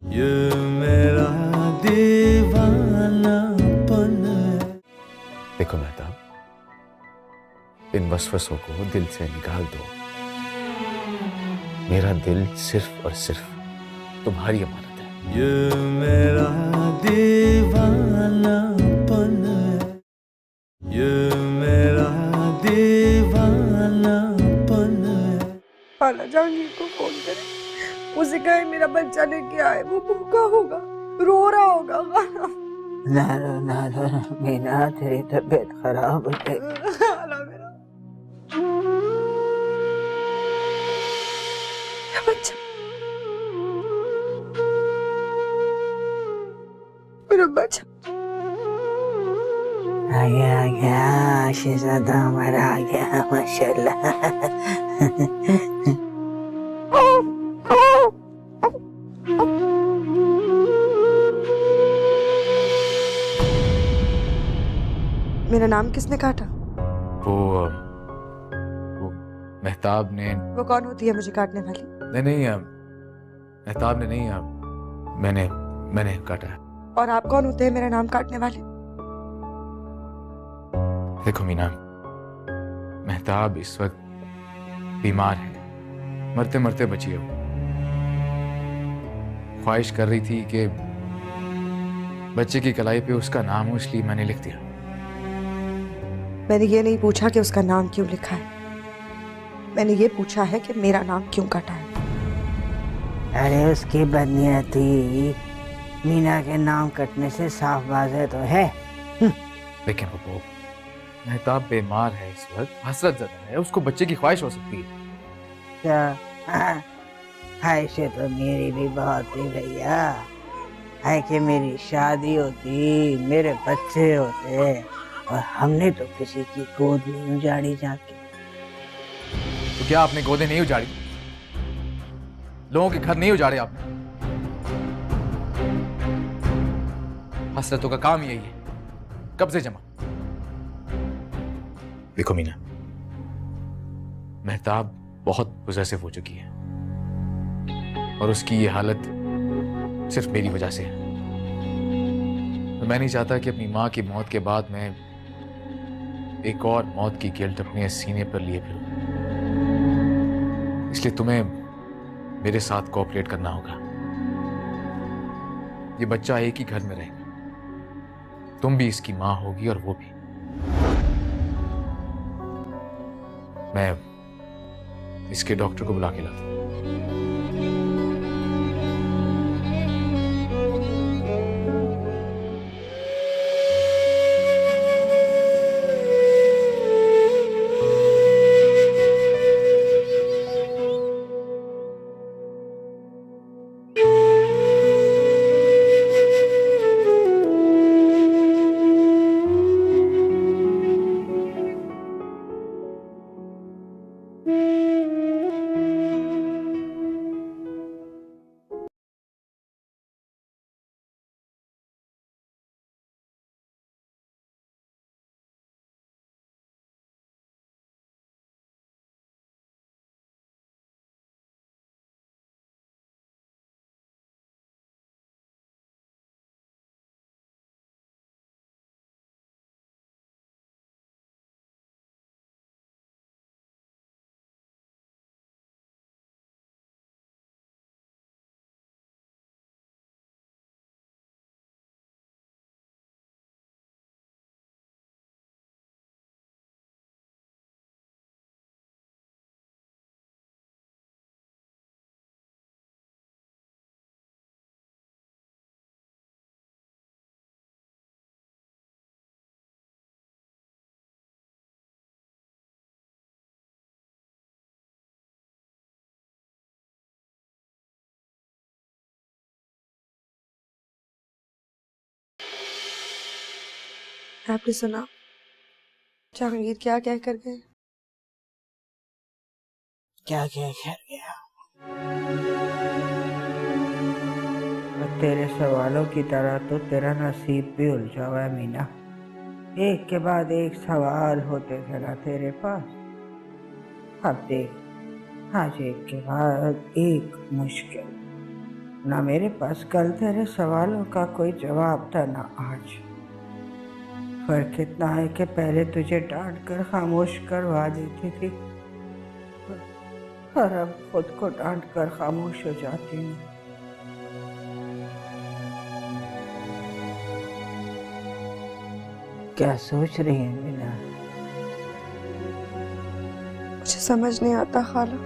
ये मेरा दीवानापन है। देखो मेहताब, इन वसवसों को दिल से निकाल दो। मेरा दिल सिर्फ और सिर्फ तुम्हारी अमानत है। ये मेरा दीवानापन है। ये मेरा दीवानापन है। खाला जहांगीर को फोन करे, उसे कहे मेरा बच्चा लेके आए, वो भूखा होगा, रो रहा होगा। ना मीना, तेरी तबीयत खराब हो गई। खाला मेरा बच्चा, मेरा बच्चा आ गया शहजादा हमारा आ गया, माशाल्लाह। मेरा नाम किसने काटा? वो मेहताब ने। वो कौन होती है मुझे काटने वाली? नहीं, मेहताब ने नहीं, मैंने काटा है। और आप कौन होते हैं मेरा नाम काटने वाले? देखो मीना, मेहताब इस वक्त बीमार है, मरते मरते बची है। ख्वाहिश कर रही थी कि बच्चे की कलाई पे उसका नाम हो, इसलिए मैंने लिख दिया। मैंने ये नहीं पूछा कि उसका नाम क्यों लिखा है, मैंने ये पूछा है कि मेरा नाम क्यों काटा है। अरे उसकी बदनीयती मीना के नाम कटने से साफ वाज़ेह तो है। लेकिन वो मेहताब बीमार है इस वक्त, हसरत ज़दा है, उसको बच्चे की ख्वाहिश हो सकती है। क्या ख्वाहिशें तो मेरी भी बहुत थी भैया। है कि मेरी शादी होती, मेरे बच्चे होते, और हमने तो किसी की गोद नहीं उजाड़ी जाके। तो क्या आपने गोदे नहीं उजाड़ी? लोगों के घर नहीं उजाड़े आपने? हसरतों का काम यही है, कब्जे जमा। देखो मीना, मेहताब बहुत पॉसेसिव हो चुकी है और उसकी ये हालत सिर्फ मेरी वजह से है। तो मैं नहीं चाहता कि अपनी माँ की मौत के बाद मैं एक और मौत की गिल्ट अपने सीने पर लिए फिरूं। इसलिए तुम्हें मेरे साथ कोऑपरेट करना होगा। ये बच्चा एक ही घर में रहेगा, तुम भी इसकी माँ होगी और वो भी। मैं इसके डॉक्टर को बुला के लाता हूं। आपने सुना जहांगीर क्या कह कर गए? क्या क्या कर गया? और तेरे सवालों की तरह तो तेरा नसीब भी उलझा हुआ है मीना। एक के बाद एक सवाल होते थे ना तेरे पास। अब देख, आज एक के बाद एक मुश्किल। ना मेरे पास कल तेरे सवालों का कोई जवाब था, ना आज। फर्क इतना है कि पहले तुझे डांट कर खामोश करवा देती थी और अब खुद को डांट कर खामोश हो जाती हूँ। क्या सोच रही है मीना? मुझे समझ नहीं आता खाला,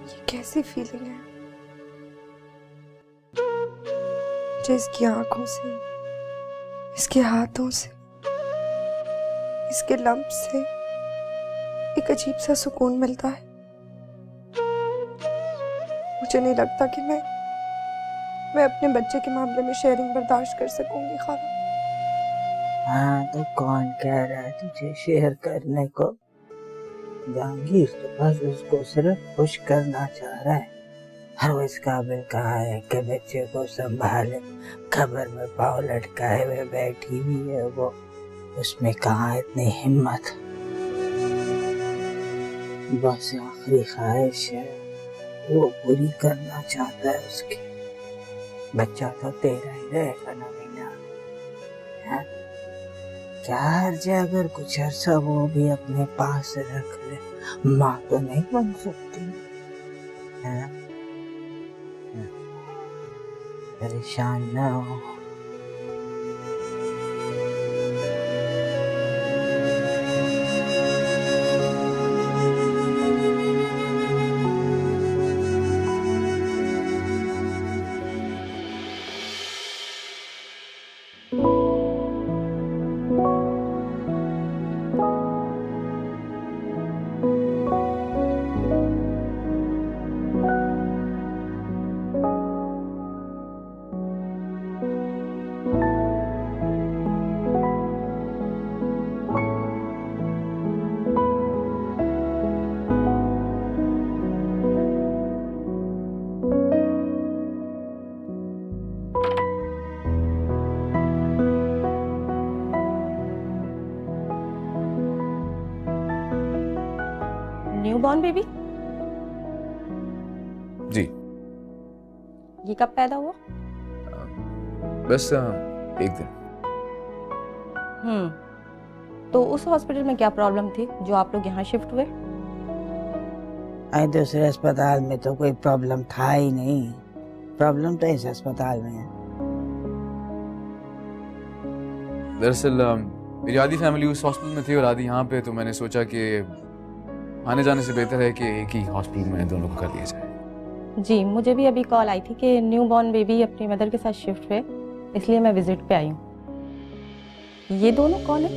ये कैसी फीलिंग है। मुझे इसकी आंखों से, इसके हाथों से, इसके लम्ब से एक अजीब सा सुकून मिलता है। मुझे नहीं लगता कि मैं अपने बच्चे के मामले में शेयरिंग बर्दाश्त कर सकूंगी खाला। हाँ, तो कौन कह रहा है तुझे शेयर करने को? जहांगीर तो बस उसको सिर्फ खुश करना चाह रहा है। हर वो इस काबिल कहाँ है कि बच्चे को संभाले। खबर में पाँव लटकाए हुए बैठी हुई है वो, उसमें कहाँ इतनी हिम्मत। बस आखिरी ख्वाहिश है वो पूरी करना चाहता है उसकी। बच्चा तो तेरा ही रहेगा ना मीना? क्या हर्ज है अगर कुछ अर्सा वो भी अपने पास रख ले? माँ तो नहीं बन सकती है? परेशान ना हो। Newborn baby? जी। ये कब पैदा हुआ? बस एक दिन। तो उस हॉस्पिटल में क्या प्रॉब्लम थी जो आप लोग यहाँ शिफ्ट हुए? आई दूसरे अस्पताल में तो कोई प्रॉब्लम था ही नहीं। प्रॉब्लम तो इस अस्पताल में है। दरअसल मेरी आधी फैमिली उस हॉस्पिटल में थी और आधी यहाँ पे, तो मैंने सोचा कि आने जाने से बेहतर है कि एक ही हॉस्पिटल में दोनों को कर लिया जाए। जी, मुझे भी अभी कॉल आई थी कि न्यूबॉर्न बेबी अपनी मदर के साथ शिफ्ट हुए, इसलिए मैं विजिट पे आई हूँ। ये दोनों कौन है?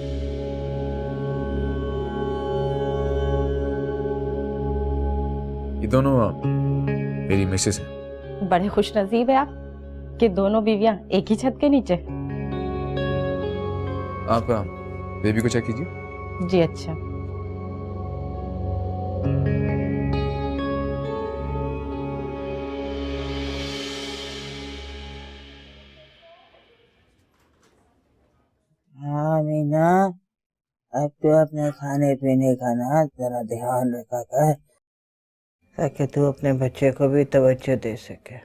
ये दोनों मेरी मिसेस हैं। बड़े खुश नसीब है आप कि दोनों बीवियां एक ही छत के नीचे। आप बेबी को चेक कीजिए। जी अच्छा। हाँ मीना, अब तो अपने खाने पीने का ना जरा ध्यान रखा कर, ताकि तू अपने बच्चे को भी तवज्जो दे सके।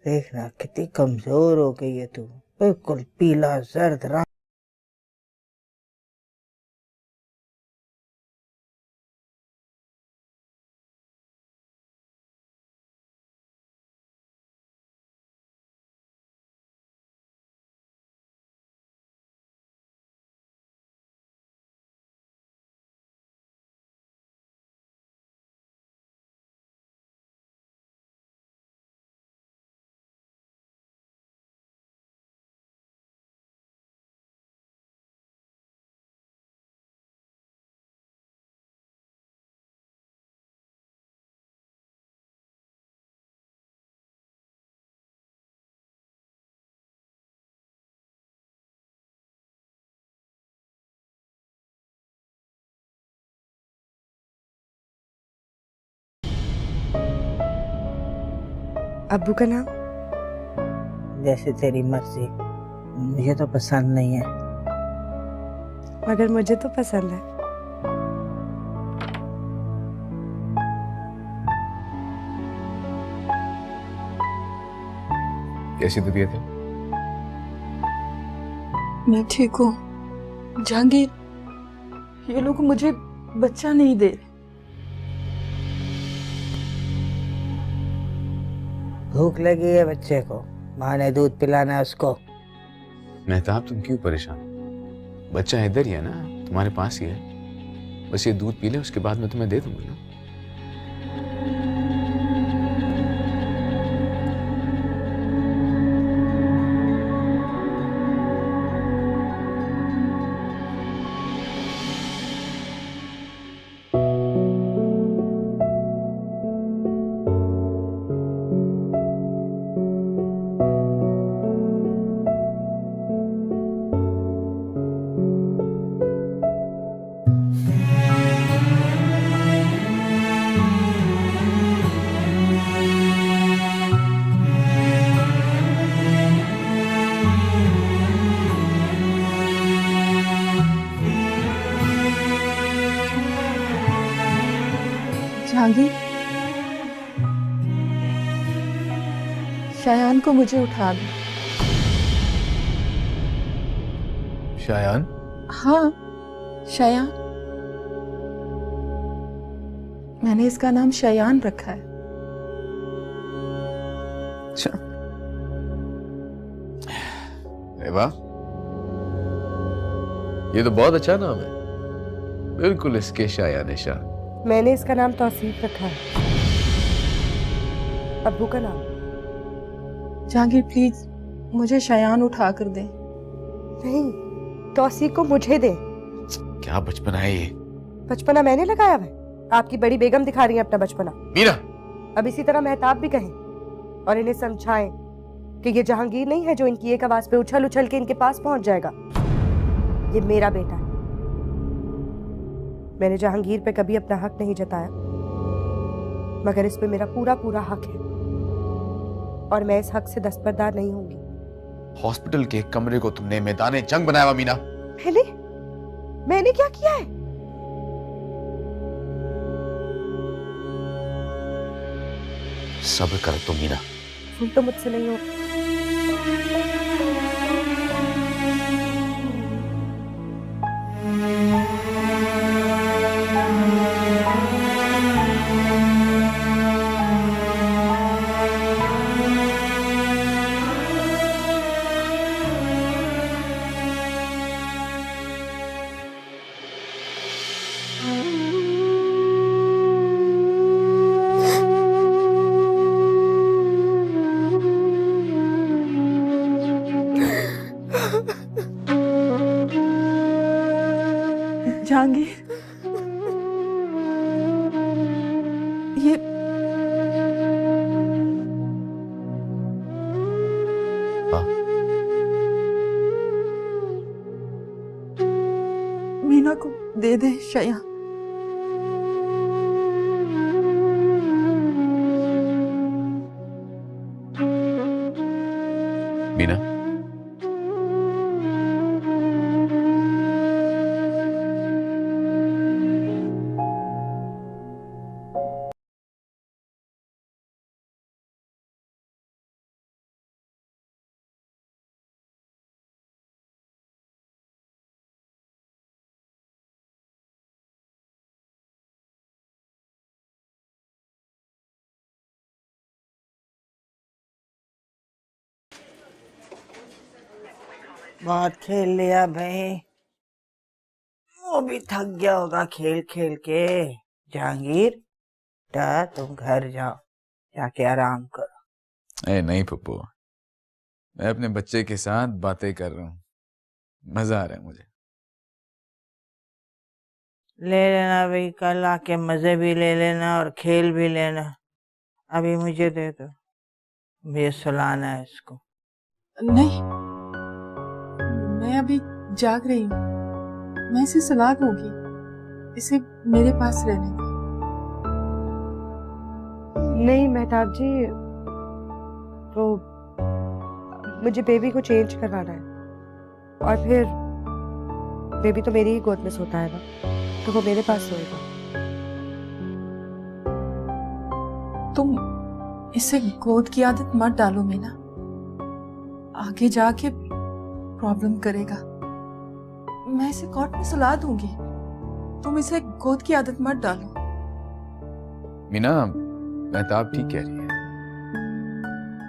देखना कितनी कमजोर हो गई है तू, बिल्कुल पीला जर्द रंग। अब्बू का नाम? जैसे तेरी मर्जी, मुझे तो पसंद नहीं है। मगर मुझे तो पसंद है। कैसी तबीयत है? मैं ठीक हूँ जहांगीर, ये लोग मुझे बच्चा नहीं दे रहे। भूख लगी है बच्चे को, माँ ने दूध पिलाना है उसको। मेहताब तुम क्यों परेशान? बच्चा इधर ही है ना, तुम्हारे पास ही है। बस ये दूध पी ले, उसके बाद मैं तुम्हें दे दूंगा ना। जहांगीर, शायान को मुझे उठा दो। शायान? हाँ, शायान। मैंने इसका नाम शायान रखा है। अच्छा, अरे वाह, ये तो बहुत अच्छा नाम है। बिल्कुल इसके शायान शान। मैंने इसका नाम तौसीफ रखा है, अब्बू का नाम। जहांगीर प्लीज मुझे शायान उठा कर दे। नहीं, तौसीफ को मुझे दे। क्या बचपना है ये? बचपना मैंने लगाया है? आपकी बड़ी बेगम दिखा रही है अपना बचपना। मीरा, अब इसी तरह मेहताब भी कहें और इन्हें समझाएं कि ये जहांगीर नहीं है जो इनकी एक आवाज पे उछल उछल के इनके पास पहुंच जाएगा। ये मेरा बेटा है। मैंने जहांगीर पे कभी अपना हक नहीं जताया, मगर इस पे मेरा पूरा पूरा हक है और मैं इस हक से दस्तबरदार नहीं होंगी। हॉस्पिटल के एक कमरे को तुमने मैदाने जंग बनाया हुआ मीना। मैंने क्या किया है? सब्र कर तुम मीना। भूल तो मुझसे नहीं हो। जहांगीर, ये मीना को दे दे शायान। मीना, बहुत खेल लिया भाई, वो भी थक गया होगा खेल खेल के। जहांगीर बेटा तुम घर जाओ, जाके आराम करो। नहीं पप्पू, मैं अपने बच्चे के साथ बातें कर रहा हूँ, मजा आ रहा है मुझे। ले लेना भाई, कल आके मजे भी ले लेना और खेल भी लेना। अभी मुझे दे दो, मुझे सुलाना है इसको। नहीं, मैं अभी जाग रही हूँ, मैं इसे सुला दूंगी। इसे मेरे पास रहने दो। नहीं मेहताब जी, वो मुझे बेबी को चेंज करवाना है और फिर बेबी तो मेरी ही गोद में सोता है ना, तो वो मेरे पास सोएगा। तुम इसे गोद की आदत मत डालो मीना। आगे जाके प्रॉब्लम करेगा। मैं इसे कोर्ट में सुला दूंगी। तुम इसे गोद की आदत मत डालो। मीना, मेहताब ठीक कह रही है।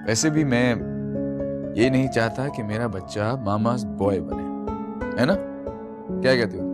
वैसे भी मैं ये नहीं चाहता कि मेरा बच्चा मामा's बॉय बने, है ना? क्या कहते हो?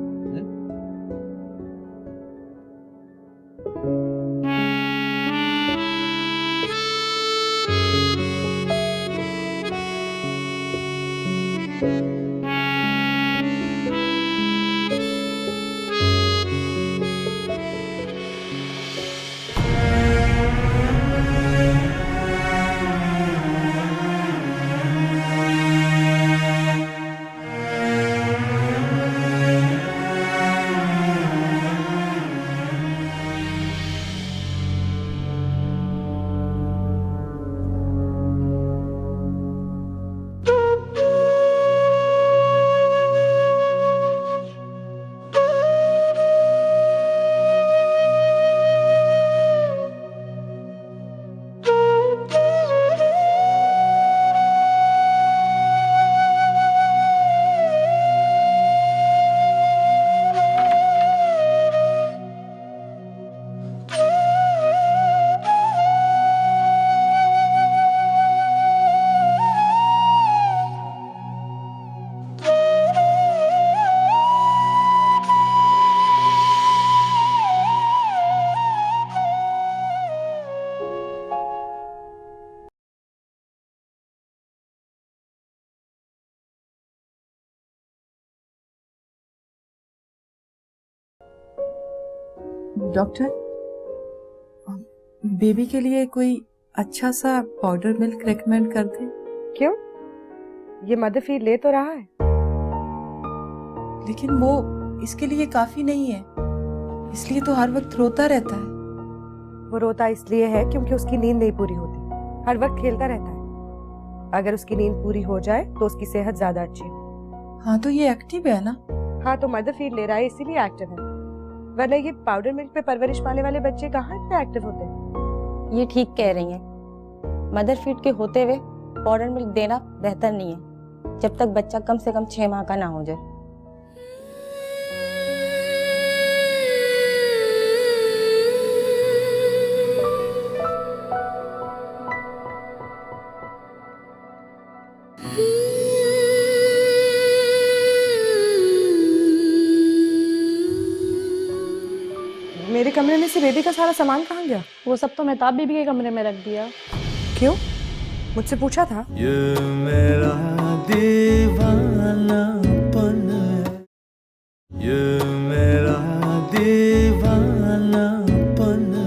डॉक्टर, बेबी के लिए कोई अच्छा सा पाउडर मिल्क रेकमेंड कर दे। क्यों? ये मदर फीड ले तो रहा है। लेकिन वो इसके लिए काफी नहीं है, इसलिए तो हर वक्त रोता रहता है। वो रोता इसलिए है क्योंकि उसकी नींद नहीं पूरी होती, हर वक्त खेलता रहता है। अगर उसकी नींद पूरी हो जाए तो उसकी सेहत ज्यादा अच्छी है। हाँ तो ये एक्टिव है ना? हाँ तो मदर फीड ले रहा है इसीलिए एक्टिव है, वरना ये पाउडर मिल्क पे परवरिश पाने वाले बच्चे कहाँ इतने एक्टिव होते हैं। ये ठीक कह रही हैं। मदर फीड के होते हुए पाउडर मिल्क देना बेहतर नहीं है, जब तक बच्चा कम से कम 6 माह का ना हो जाए। मेरे कमरे में से बेबी का सारा सामान कहाँ गया? वो सब तो मेहताब बीबी के कमरे में रख दिया। क्यों? मुझसे पूछा था? ये मेरा दीवानापन है, ये मेरा दीवानापन है।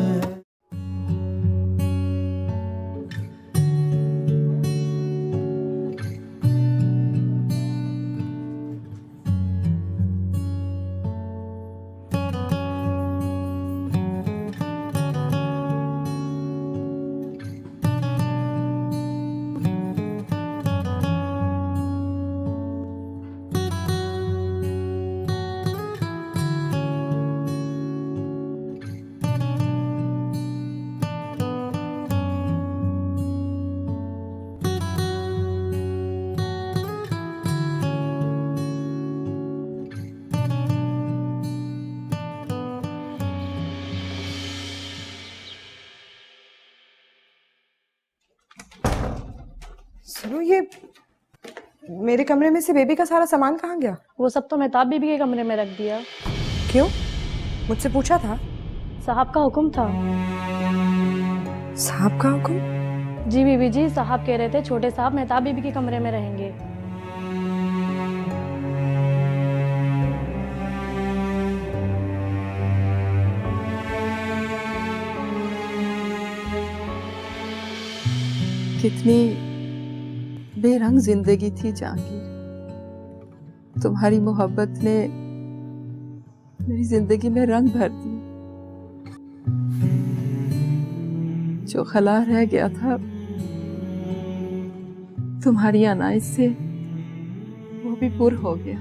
सुनो, ये मेरे कमरे में से बेबी का सारा सामान कहाँ गया? वो सब तो मेहताब बीबी के कमरे में रख दिया। क्यों? मुझसे पूछा था? साहब का हुक्म था। साहब का हुक्म? जी बीबी जी, साहब कह रहे थे छोटे साहब मेहताब बीबी के कमरे में रहेंगे। कितनी बेरंग जिंदगी थी जहांगीर। तुम्हारी मोहब्बत ने मेरी जिंदगी में रंग भर दी। जो खला रह गया था तुम्हारी अनायत से, वो भी पुर हो गया।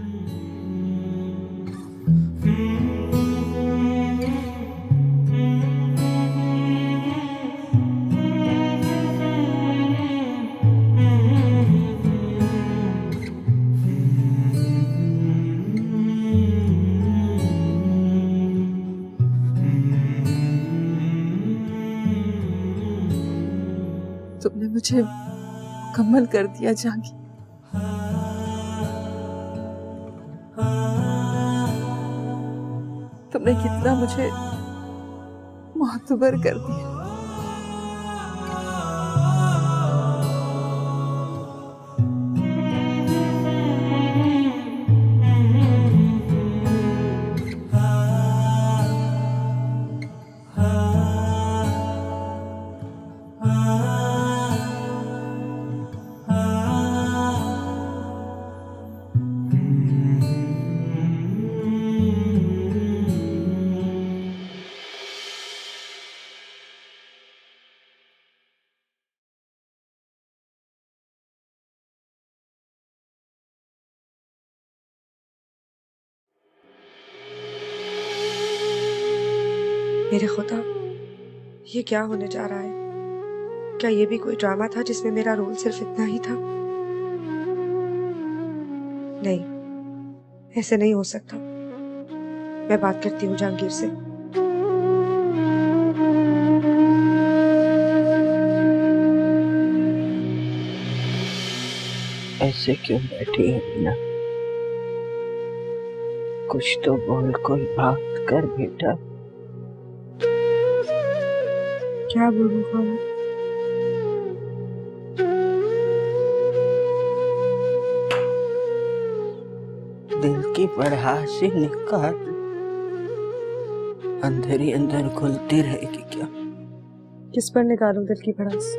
तुमने मुझे मुकम्मल कर दिया जहांगीर। तुमने कितना मुझे मोहतबर कर दिया। मेरे खुदा, ये क्या होने जा रहा है? क्या ये भी कोई ड्रामा था जिसमें मेरा रोल सिर्फ इतना ही था? नहीं, ऐसे नहीं हो सकता। मैं बात करती हूँ जहांगीर से। ऐसे क्यों बैठी है मीना? कुछ तो बोल, कोई बात कर बेटा। क्या बोलूं खाला? दिल की पड़ासी निकाल, अंदर ही अंदर घुलती रहेगी क्या? किस पर निकालूं दिल की भड़ास?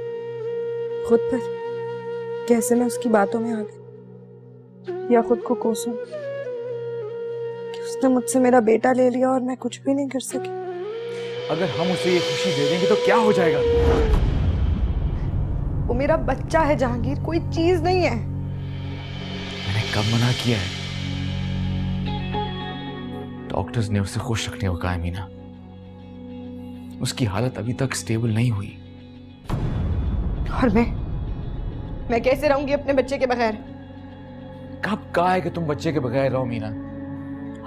खुद पर? कैसे मैं उसकी बातों में आ गई? या खुद को कोसूं कि उसने मुझसे मेरा बेटा ले लिया और मैं कुछ भी नहीं कर सकी? अगर हम उसे ये खुशी दे देंगे तो क्या हो जाएगा? वो मेरा बच्चा है जहांगीर, कोई चीज नहीं है। मैंने कब मना किया है? डॉक्टर्स ने उसे खुश रखने को कहा है मीना। उसकी हालत अभी तक स्टेबल नहीं हुई। और मैं कैसे रहूंगी अपने बच्चे के बगैर? कब कहा है कि तुम बच्चे के बगैर रहो मीना?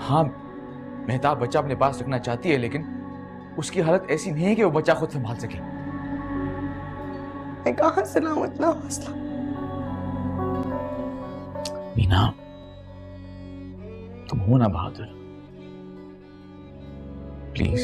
हाँ, मेहताब बच्चा अपने पास रखना चाहती है, लेकिन उसकी हालत ऐसी नहीं है कि वो बच्चा खुद संभाल सके। मैं कहां से लाऊं इतना हौसला? मीना, तुम हो ना बहादुर, प्लीज।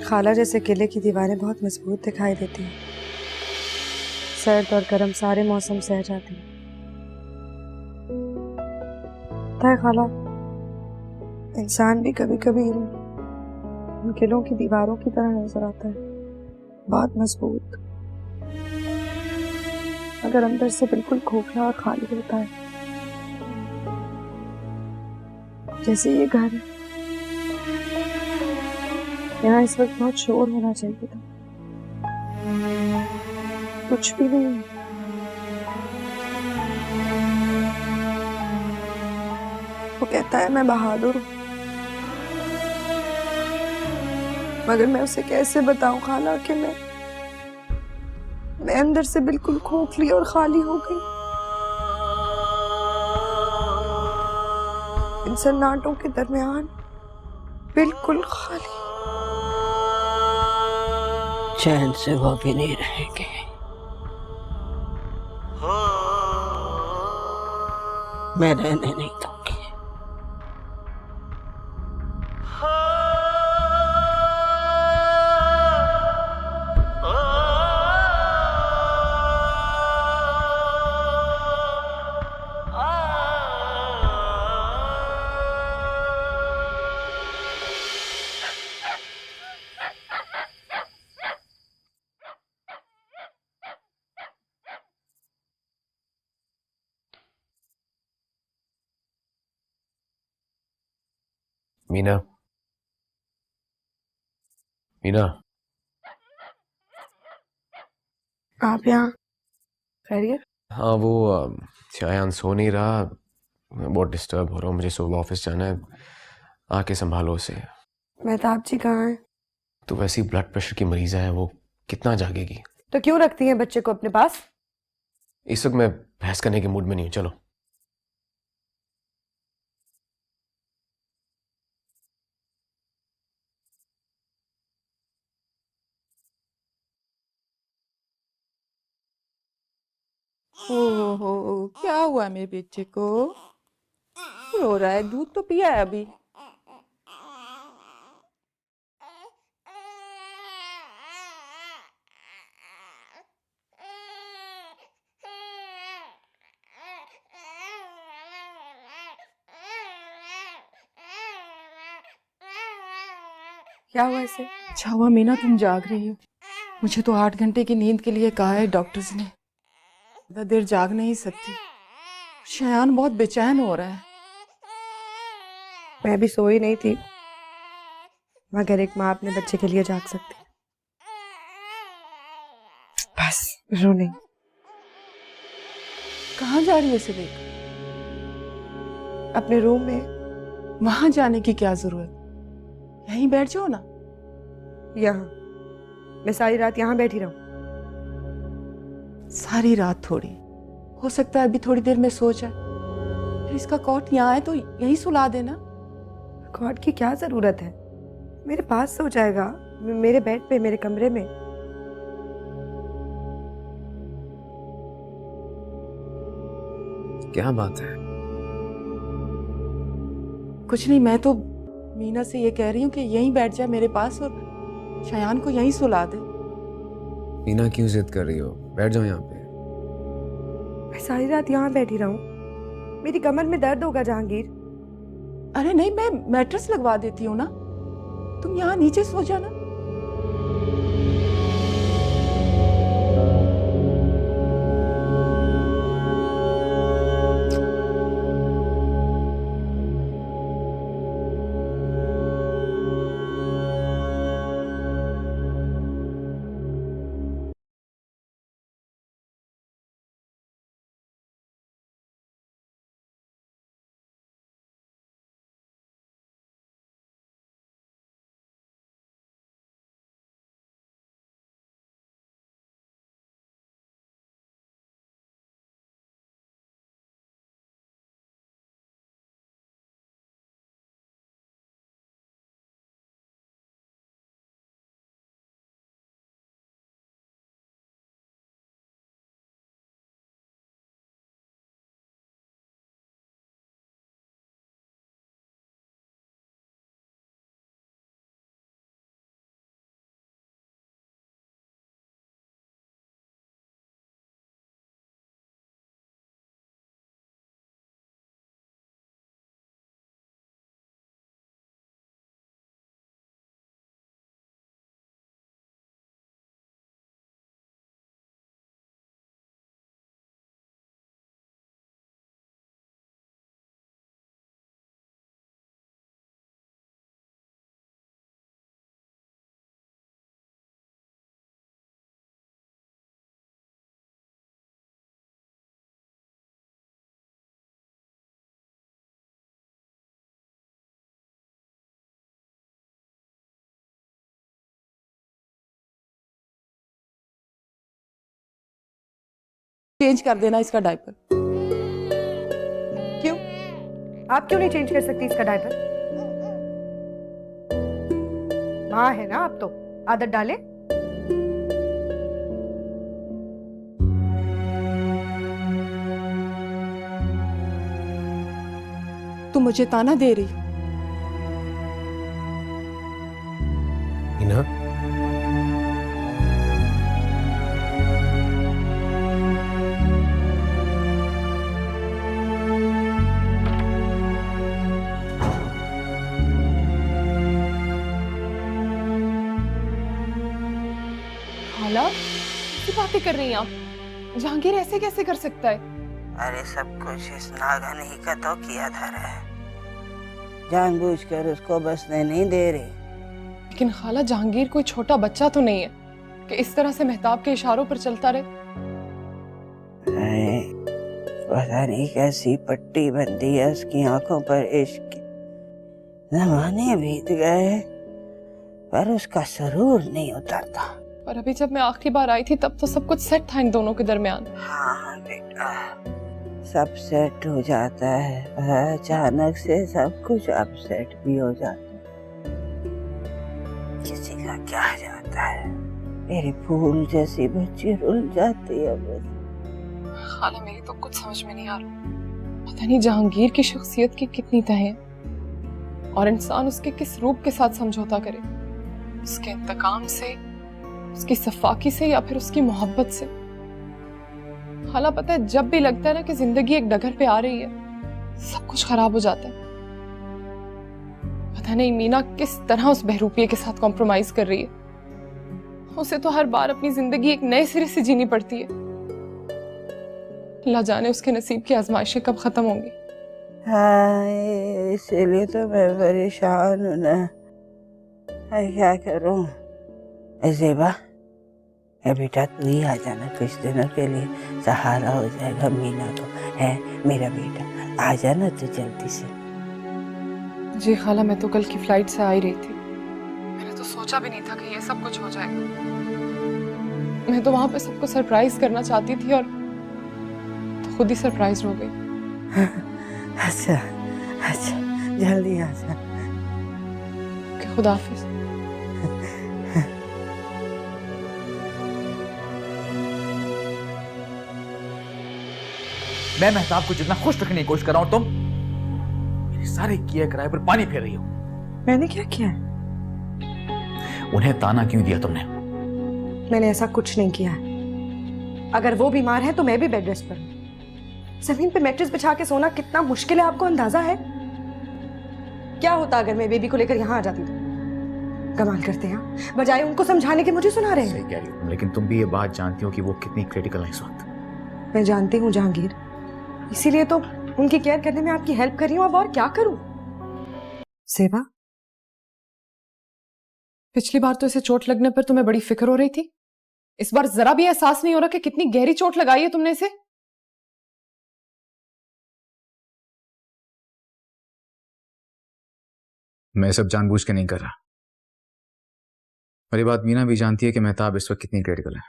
खाला जैसे किले की दीवारें बहुत मजबूत दिखाई देती हैं। सर्द और गर्म सारे मौसम सह जाती हैं। पता है खाला, इंसान भी कभी कभी उन किलों की दीवारों की तरह नजर आता है, बहुत मजबूत, मगर अंदर से बिल्कुल खोखला और खाली होता है। जैसे ये घर है, यहाँ इस वक्त बहुत शोर होना चाहिए था, कुछ भी नहीं है। वो कहता है मैं बहादुर हूँ, मगर मैं उसे कैसे बताऊं खाला कि मैं अंदर से बिल्कुल खोखली और खाली हो गई। इन सन्नाटों के दरमियान बिल्कुल खाली। चैन से वो भी नहीं रहेंगे। मैं रहने नहीं दूंगी। मीना, मीना, आप यहाँ? खैरियत? हाँ वो शायान सो नहीं रहा, मैं बहुत डिस्टर्ब हो रहा हूँ, मुझे सुबह ऑफिस जाना है, आके संभालो उसे। मेहताब जी कहाँ हैं? तो वैसी ब्लड प्रेशर की मरीज है, वो कितना जागेगी? तो क्यों रखती हैं बच्चे को अपने पास? इस वक्त मैं बहस करने के मूड में नहीं हूं, चलो। ओहो, क्या हुआ मेरे बेटे को? रो रहा है, दूध तो पिया है अभी। क्या हुआ इसे? अच्छा हुआ मीना तुम जाग रही हो। मुझे तो 8 घंटे की नींद के लिए कहा है डॉक्टर्स ने। ज्यादा देर जाग नहीं सकती। शयान बहुत बेचैन हो रहा है। मैं भी सोई नहीं थी, मगर एक माँ अपने बच्चे के लिए जाग सकती। बस रो नहीं। कहाँ जा रही है इसे लेकर? अपने रूम में। वहां जाने की क्या जरूरत? यहीं बैठ जाओ ना। यहाँ मैं सारी रात यहाँ बैठी रहूं? सारी रात थोड़ी, हो सकता है अभी थोड़ी देर में सो जाए। फिर इसका कॉट यहाँ है तो यहीं सुला देना। कॉट की क्या जरूरत है? मेरे पास सो जाएगा, मेरे बेड पे, मेरे कमरे में। क्या बात है? कुछ नहीं, मैं तो मीना से ये कह रही हूँ कि यहीं बैठ जाए मेरे पास और शयान को यहीं सुला दे। मीना क्यों जिद कर रही हो? बैठ जाओ यहाँ पे। मैं सारी रात यहाँ बैठी रहूं? मेरी कमर में दर्द होगा जहांगीर। अरे नहीं, मैं मैट्रेस लगवा देती हूँ ना, तुम यहाँ नीचे सो जाना। चेंज कर देना इसका डायपर। क्यों? आप क्यों नहीं चेंज कर सकती इसका डायपर? माँ है ना आप, तो आदत डाले। तुम मुझे ताना दे रही हो? मीना, खाला, कैसी बातें कर रही हैं आप? जहांगीर ऐसे कैसे कर सकता है? अरे सब कुछ इस नागन ही का तो किया धरा है, जानबूझकर उसको बसने नहीं दे रही। लेकिन खाला, जहांगीर कोई छोटा बच्चा तो नहीं है कि इस तरह से मेहताब के इशारों पर चलता रहे। पता नहीं कैसी पट्टी बंधी है उसकी आंखों पर इश्क की। जमाने बीत गए पर उसका सरूर नहीं उतरता। पर अभी जब मैं आखिरी बार आई थी तब तो सब कुछ सेट था इन दोनों के दरमियान। हाँ, बेटा, सब सेट हो जाता है, अचानक से सब कुछ अपसेट भी हो जाता है। किसी का क्या जाता है, मेरी फूल जैसी बच्ची रुल जाती है बस। खाला मेरी तो कुछ समझ में नहीं आ रहा, पता नहीं जहांगीर की शख्सियत की कितनी तहें और इंसान उसके किस रूप के साथ समझौता करे, उसके इंतकाम से, उसकी सफाकी से या फिर उसकी मोहब्बत से। खाला पता है जब भी लगता है ना कि जिंदगी एक डगर पे आ रही है, सब कुछ खराब हो जाता है। पता नहीं मीना किस तरह उस बहरूपिये के साथ कॉम्प्रोमाइज कर रही है। उसे तो हर बार अपनी जिंदगी एक नए सिरे से जीनी पड़ती है। अल्लाह जाने उसके नसीब की आजमाइशें कब खत्म होंगी। हाँ, इसीलिए तो मैं परेशान हूँ ना, मैं क्या करूँ। ज़ेबा, बेटा तू ही आ जाना कुछ दिनों के लिए, सहारा हो जाएगा मीना को, है मेरा बेटा, आ जाना तू जल्दी से। जी खाला, मैं तो कल की फ्लाइट से आ ही रही थी, मैंने तो सोचा भी नहीं था कि ये सब कुछ हो जाएगा। मैं तो वहां पे सबको सरप्राइज करना चाहती थी और तो खुद ही सरप्राइज हो गई। अच्छा अच्छा, जल्दी आ जा। खुदा हाफिज। मैं मेहताब को जितना खुश रखने की कोशिश कर रहा हूं, तुम मेरे सारे किए कराए पर पानी फेर रही हो। मैंने क्या किया है? उन्हें ताना क्यों दिया तुमने? मैंने ऐसा कुछ नहीं किया है। अगर वो बीमार है तो मैं भी बेड रेस्ट पर हूं। जमीन पे मैट्रेस बिछा के सोना कितना मुश्किल है, आपको अंदाजा है? क्या होता अगर मैं बेबी को लेकर यहाँ आ जाती तो? कमाल करते हैं, बजाय उनको समझाने के मुझे सुना रहे हैं। सही कह रही हो, लेकिन तुम भी ये बात जानती हो कि वो कितनी क्रिटिकल है इस वक्त। मैं जानती हूँ जहांगीर, इसीलिए तो उनकी केयर करने में आपकी हेल्प कर रही हूँ। अब और क्या करूं? सेवा, पिछली बार तो इसे चोट लगने पर तुम्हें बड़ी फिक्र हो रही थी, इस बार जरा भी एहसास नहीं हो रहा कि कितनी गहरी चोट लगाई है तुमने इसे। मैं सब जानबूझ के नहीं कर रहा, और ये बात मीना भी जानती है कि मेहताब इस वक्त कितनी क्रिटिकल है।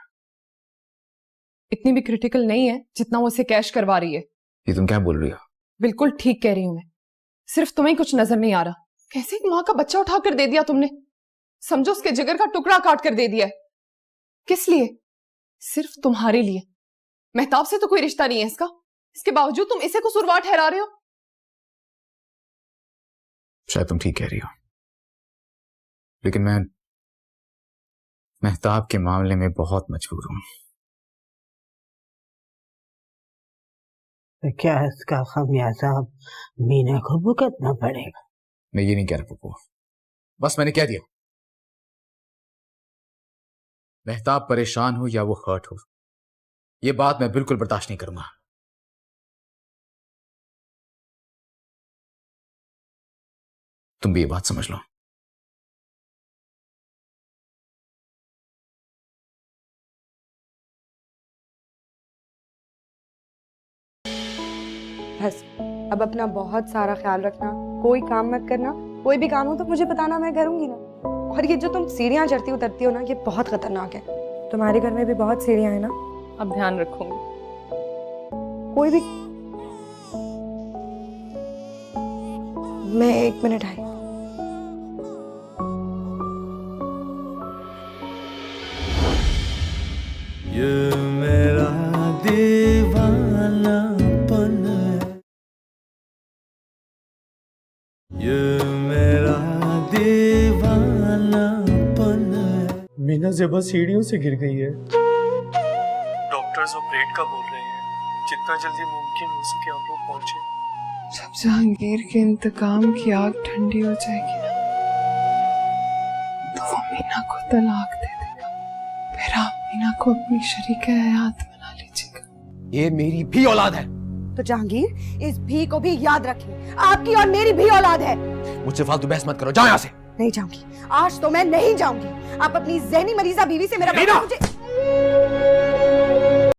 इतनी भी क्रिटिकल नहीं है जितना वो इसे कैश करवा रही है। ये तुम क्या बोल रही हो? बिल्कुल ठीक कह रही हूं मैं, सिर्फ तुम्हें कुछ नजर नहीं आ रहा। कैसे एक माँ का बच्चा उठा कर दे दिया तुमने, समझो उसके जिगर का टुकड़ा काट कर दे दिया है। किस लिए? सिर्फ तुम्हारे लिए। मेहताब से तो कोई रिश्ता नहीं है इसका, इसके बावजूद तुम इसे कसूरवार ठहरा रहे हो। शायद तुम ठीक कह रही हो, लेकिन मैं मेहताब के मामले में बहुत मजबूर हूं। क्या इसका खामियाजा मीना को भुगतना पड़ेगा? मैं ये नहीं कह रहा पप्पू, बस मैंने कह दिया। मेहताब परेशान हो या वो हर्ट हो, ये बात मैं बिल्कुल बर्दाश्त नहीं करूंगा। तुम भी ये बात समझ लो। बस अब अपना बहुत सारा ख्याल रखना, कोई काम मत करना। कोई भी काम हो तो मुझे बताना, मैं करूंगी ना। और ये जो तुम सीढ़ियां चढ़ती उतरती हो ना, ये बहुत खतरनाक है। तुम्हारे घर में भी बहुत सीढ़ियां हैं ना? अब ध्यान रखूंगी। कोई भी, मैं 1 मिनट आई। ये मेरा दीवानापन है, ये मेरा दीवानापन है। मीना ज़ेबा सीढ़ियों से गिर गई है, डॉक्टर्स ऑपरेट का बोल रहे हैं, जितना जल्दी मुमकिन हो सके आप लोग पहुंचे। जब जहांगीर के इंतकाम की आग ठंडी हो जाएगी ना, तो वो मीना को तलाक दे देगा, फिर आप मीना को अपनी शरीके हयात बना लीजिएगा। ये मेरी भी औलाद है। तो जहांगीर, इस भी को भी याद रखिए, आपकी और मेरी भी औलाद है। मुझसे फालतू बहस मत करो, जाओ यहाँ से। नहीं जाऊंगी, आज तो मैं नहीं जाऊंगी। आप अपनी ज़हनी मरीजा बीवी से मेरा मीना! मुझे